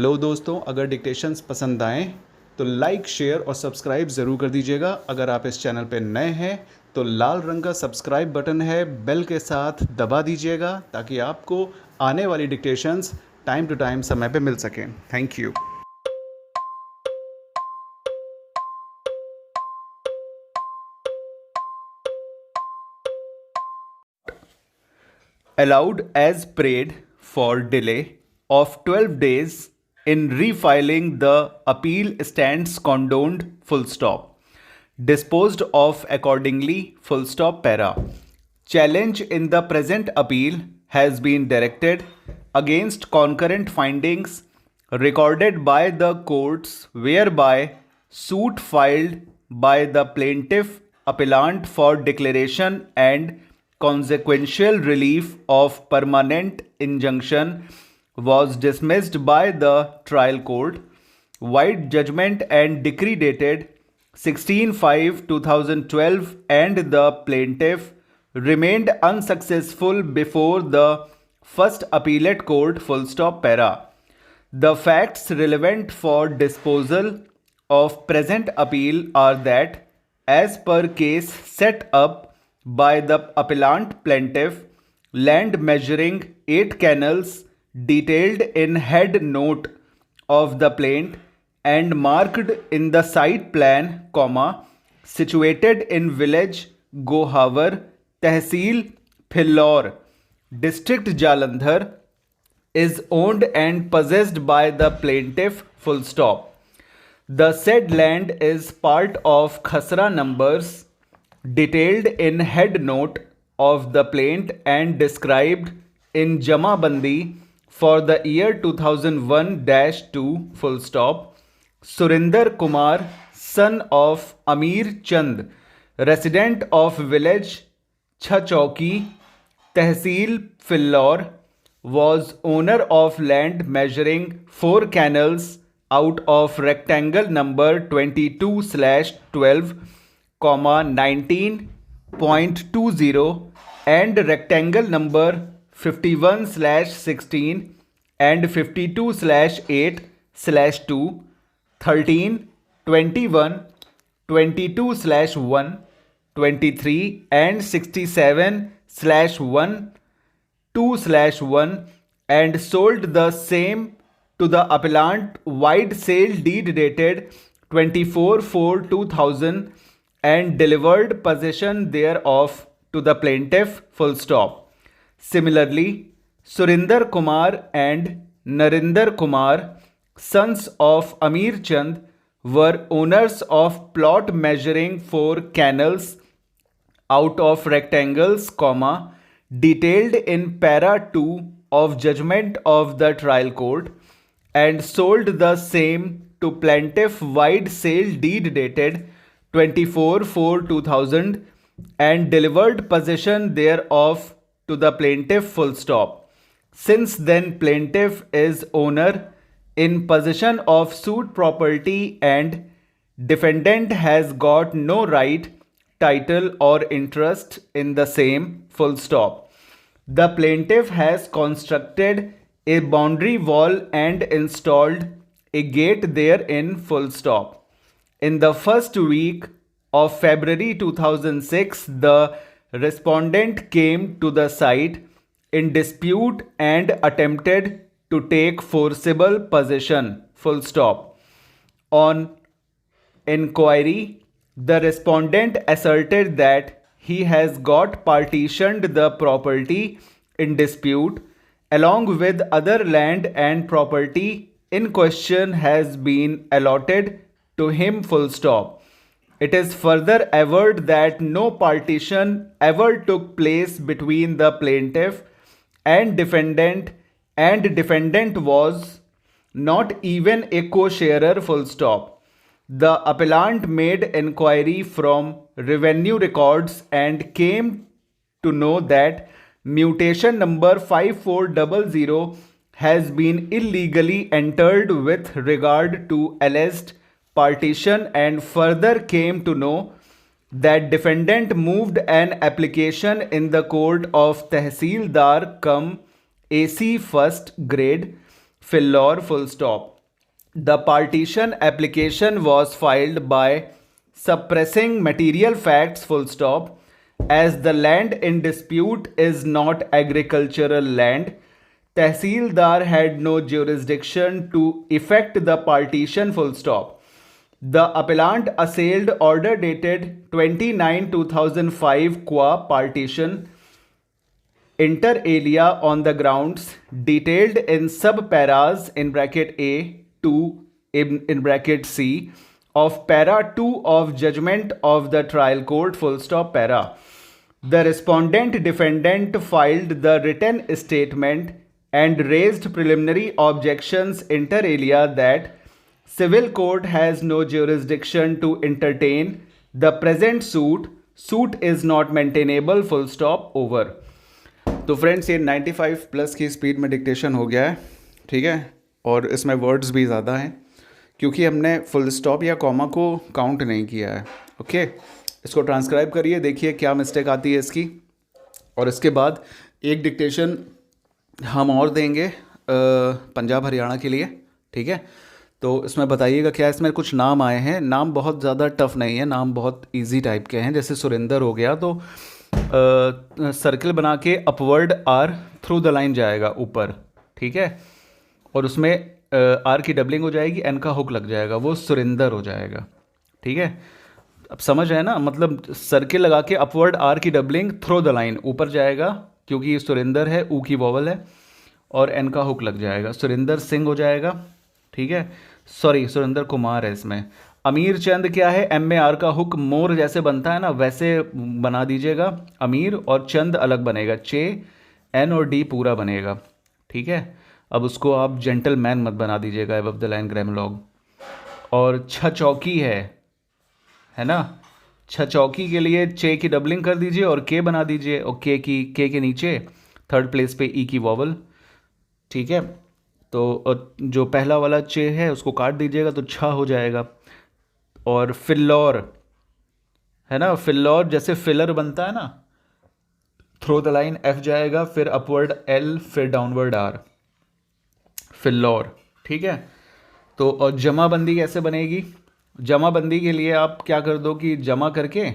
Hello दोस्तों, अगर dictations पसंद आएँ तो लाइक, शेयर और सब्सक्राइब ज़रूर कर दीजिएगा। अगर आप इस चैनल पे नए हैं तो लाल रंग का सब्सक्राइब बटन है, बेल के साथ दबा दीजिएगा ताकि आपको आने वाली डिक्टेशंस टाइम टू टाइम समय पे मिल सकें। Thank you. Allowed as prayed for delay of 12 days in refiling the appeal stands condoned full stop. Disposed of accordingly full stop para. Challenge in the present appeal has been directed against concurrent findings recorded by the courts whereby suit filed by the plaintiff appellant for declaration and consequential relief of permanent injunction was dismissed by the trial court. White judgment and decree dated 16/5/2012 and the plaintiff remained unsuccessful before the first appellate court full stop para. The facts relevant for disposal of present appeal are that as per case set up by the appellant plaintiff, land measuring 8 canals detailed in head note of the plaint and marked in the site plan, situated in village Gohavar, Tehsil Philor, district Jalandhar, is owned and possessed by the plaintiff, full stop. The said land is part of Khasra numbers detailed in head note of the plaint and described in Jamabandi for the year 2001-2, full stop. Surinder Kumar, son of Amir Chand, resident of village Chachauki, Tehsil Philor, was owner of land measuring 4 canals out of rectangle number 22/12, 19.20 and rectangle number 51/16 and 52/8/2, 13, 21, 22/1, 23 and 67/1, 2/1 and sold the same to the appellant wide sale deed dated 24/4/2000 and delivered possession thereof to the plaintiff, full stop. Similarly, Surinder Kumar and Narinder Kumar, sons of Amir Chand, were owners of plot measuring 4 canals out of rectangles, detailed in para 2 of judgment of the trial court, and sold the same to plaintiff wide sale deed dated 24/4/2000 and delivered possession thereof to the plaintiff, full stop. Since then plaintiff is owner in possession of suit property and defendant has got no right, title or interest in the same, full stop. The plaintiff has constructed a boundary wall and installed a gate therein, full stop. In the first week of February 2006, the respondent came to the site in dispute and attempted to take forcible possession, full stop. On inquiry, the respondent asserted that he has got partitioned the property in dispute along with other land and property in question has been allotted to him, full stop. It is further averred that no partition ever took place between the plaintiff and defendant was not even a co-sharer, full stop. The appellant made inquiry from revenue records and came to know that mutation number 5400 has been illegally entered with regard to alleged partition, and further came to know that defendant moved an application in the court of Tehsildar cum AC first grade, Philor, full stop, The partition application was filed by suppressing material facts full stop, as the land in dispute is not agricultural land. Tehsildar had no jurisdiction to effect the partition full stop. The appellant assailed order dated 29/2005 qua partition inter alia on the grounds detailed in sub-paras in bracket A 2 in bracket C of para 2 of judgment of the trial court full stop para. The respondent defendant filed the written statement and raised preliminary objections inter alia that civil court has no jurisdiction to entertain the present suit. Suit is not maintainable full stop over. तो friends ये 95 plus की speed में dictation हो गया है, ठीक है, और इसमें वर्ड्स भी ज़्यादा हैं क्योंकि हमने फुल स्टॉप या कॉमा को काउंट नहीं किया है। ओके, इसको ट्रांसक्राइब करिए, देखिए क्या मिस्टेक आती है इसकी, और इसके बाद एक डिक्टेशन हम और देंगे पंजाब हरियाणा के लिए, ठीक है। तो इसमें बताइएगा क्या इसमें कुछ नाम आए हैं। नाम बहुत ज़्यादा टफ नहीं है, नाम बहुत इजी टाइप के हैं। जैसे सुरेंद्र हो गया तो सर्किल बना के upward are through the line जाएगा ऊपर, ठीक है, और उसमें आर की डबलिंग हो जाएगी, एन का हुक लग जाएगा, वो सुरेंद्र हो जाएगा, ठीक है। अब समझ है ना, मतलब सर्किल लगा के अपवर्ड आर की डबलिंग थ्रू द लाइन ऊपर जाएगा क्योंकि ये सुरेंद्र है, ऊ की वॉवल है, और एन का हुक लग जाएगा, सुरेंद्र सिंह हो जाएगा, ठीक है। सॉरी, सुरेंद्र कुमार है इसमें। अमीर चंद क्या है, एम में आर का हुक मोर जैसे बनता है ना वैसे बना दीजिएगा, अमीर और चंद अलग बनेगा, चे एन और डी पूरा बनेगा, ठीक है। अब उसको आप जेंटलमैन मत बना दीजिएगा अबव द लाइन ग्रामलॉग। और छ चौकी है ना, छ चौकी के लिए चे की डबलिंग कर दीजिए और के बना दीजिए, और के के नीचे थर्ड प्लेस पे ई की वॉवल, ठीक है। तो जो पहला वाला चे है उसको काट दीजिएगा तो छा हो जाएगा। और फिल्लौर है ना, फिल्लौर जैसे फिलर बनता है ना, थ्रो द लाइन एफ जाएगा, फिर अपवर्ड एल, फिर डाउनवर्ड आर, फिल्लौर, ठीक है। तो और जमाबंदी कैसे बनेगी, जमाबंदी के लिए आप क्या कर दो कि जमा करके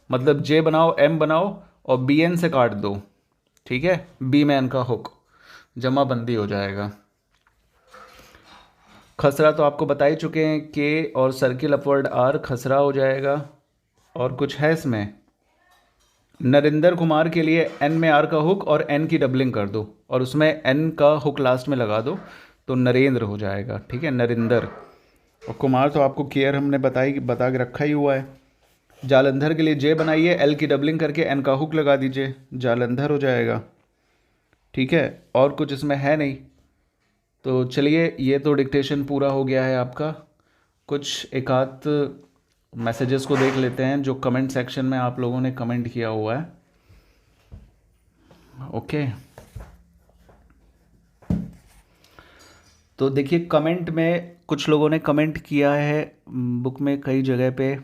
मतलब जे बनाओ, एम बनाओ और बी एन से काट दो, ठीक है, बी में एन का हुक, जमाबंदी हो जाएगा। खसरा तो आपको बता ही चुके हैं, के और सर्किल अपवर्ड आर खसरा हो जाएगा। और कुछ है इसमें, नरेंद्र कुमार के लिए एन में आर का हुक और एन की डबलिंग कर दो और उसमें एन का हुक लास्ट में लगा दो तो नरेंद्र हो जाएगा, ठीक है, नरेंद्र। और कुमार तो आपको केयर हमने बता के रखा ही हुआ है। जालंधर के लिए जे बनाइए, एल की डबलिंग करके एन का हुक लगा दीजिए, जालंधर हो जाएगा, ठीक है। और कुछ इसमें है नहीं। तो चलिए, ये तो डिक्टेशन पूरा हो गया है आपका। कुछ एक आध मैसेजेस को देख लेते हैं जो कमेंट सेक्शन में आप लोगों ने कमेंट किया हुआ है। ओके, तो देखिए कमेंट में कुछ लोगों ने कमेंट किया है बुक में कई जगह पे।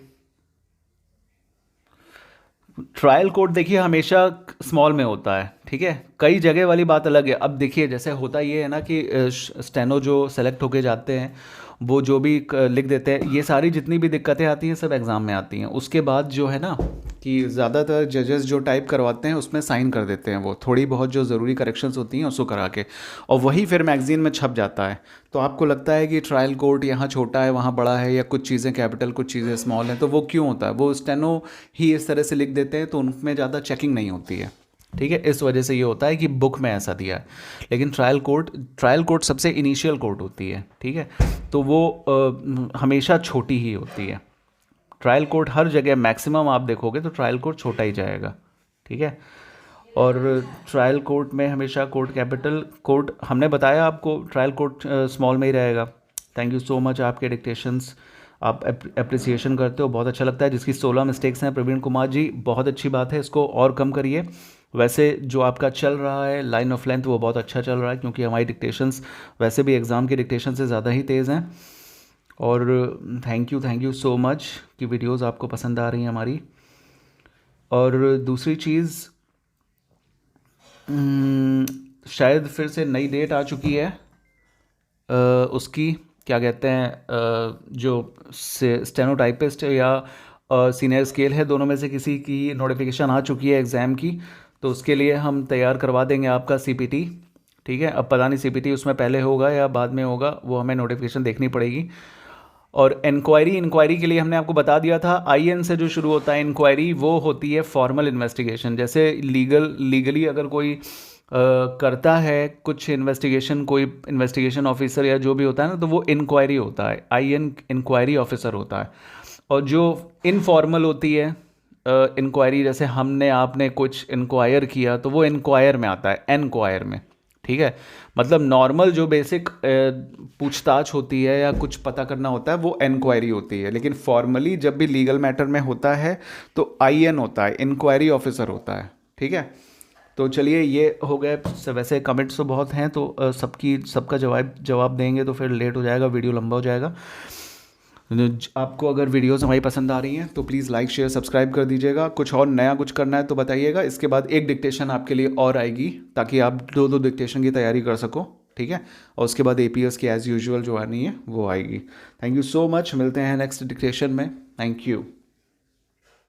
ट्रायल कोर्ट देखिए हमेशा स्मॉल में होता है, ठीक है, कई जगह वाली बात अलग है। अब देखिए जैसे होता ये है ना कि स्टेनो जो सेलेक्ट होके जाते हैं वो जो भी लिख देते हैं, ये सारी जितनी भी दिक्कतें आती हैं सब एग्ज़ाम में आती हैं। उसके बाद जो है ना कि ज़्यादातर जजेस जो टाइप करवाते हैं उसमें साइन कर देते हैं, वो थोड़ी बहुत जो ज़रूरी करेक्शंस होती हैं उसको करा के, और वही फिर मैगज़ीन में छप जाता है। तो आपको लगता है कि ट्रायल कोर्ट यहाँ छोटा है वहाँ बड़ा है, या कुछ चीज़ें कैपिटल कुछ चीज़ें स्मॉल हैं, तो वो क्यों होता है, वो स्टेनो ही इस तरह से लिख देते हैं तो उनमें ज़्यादा चेकिंग नहीं होती है, ठीक है, इस वजह से ये होता है कि बुक में ऐसा दिया है। लेकिन ट्रायल कोर्ट सबसे इनिशियल कोर्ट होती है, ठीक है, तो वो हमेशा छोटी ही होती है। ट्रायल कोर्ट हर जगह मैक्सिमम आप देखोगे तो ट्रायल कोर्ट छोटा ही जाएगा, ठीक है। और ट्रायल कोर्ट में हमेशा कोर्ट कैपिटल कोर्ट हमने बताया आपको, ट्रायल कोर्ट स्मॉल में ही रहेगा। थैंक यू सो मच, आपके डिक्टेशंस आप अप्रिसिएशन करते हो, बहुत अच्छा लगता है। जिसकी 16 मिस्टेक्स हैं प्रवीण कुमार जी, बहुत अच्छी बात है, इसको और कम करिए। वैसे जो आपका चल रहा है लाइन ऑफ लेंथ वो बहुत अच्छा चल रहा है, क्योंकि हमारी डिक्टेशंस वैसे भी एग्ज़ाम के डिक्टेशन से ज़्यादा ही तेज़ हैं। और थैंक यू सो मच कि वीडियोस आपको पसंद आ रही हैं हमारी। और दूसरी चीज़, शायद फिर से नई डेट आ चुकी है उसकी, क्या कहते हैं जो स्टेनोटाइपिस्ट या सीनियर स्केल है, दोनों में से किसी की नोटिफिकेशन आ चुकी है एग्ज़ाम की, तो उसके लिए हम तैयार करवा देंगे आपका सीपीटी। ठीक है, अब पता नहीं सीपीटी उसमें पहले होगा या बाद में होगा, वो हमें नोटिफिकेशन देखनी पड़ेगी। और इंक्वायरी के लिए हमने आपको बता दिया था, आईएन से जो शुरू होता है इंक्वायरी, वो होती है फॉर्मल इन्वेस्टिगेशन। जैसे लीगली अगर कोई करता है कुछ इन्वेस्टिगेशन, कोई इन्वेस्टिगेशन ऑफिसर या जो भी होता है ना, तो वो इंक्वायरी होता है, आईएन इंक्वायरी ऑफिसर होता है। और जो इनफॉर्मल होती है इंक्वायरी, जैसे हमने आपने कुछ इंक्वायर किया, तो वो इंक्वायर में आता है, एनक्वायर में। ठीक है, मतलब नॉर्मल जो बेसिक पूछताछ होती है या कुछ पता करना होता है वो इंक्वायरी होती है, लेकिन फॉर्मली जब भी लीगल मैटर में होता है तो आईएन होता है, इंक्वायरी ऑफिसर होता है। ठीक है, तो चलिए ये हो गए। वैसे कमेंट्स तो बहुत हैं, तो सबका जवाब देंगे तो फिर लेट हो जाएगा, वीडियो लंबा हो जाएगा। आपको अगर वीडियोस हमारी पसंद आ रही हैं तो प्लीज़ लाइक शेयर सब्सक्राइब कर दीजिएगा। कुछ और नया कुछ करना है तो बताइएगा। इसके बाद एक डिक्टेशन आपके लिए और आएगी, ताकि आप दो डिक्टेशन की तैयारी कर सको। ठीक है, और उसके बाद एपीएस की एज़ यूजुअल जो आनी है वो आएगी। थैंक यू सो मच, मिलते हैं नेक्स्ट डिक्टेशन में। Thank you.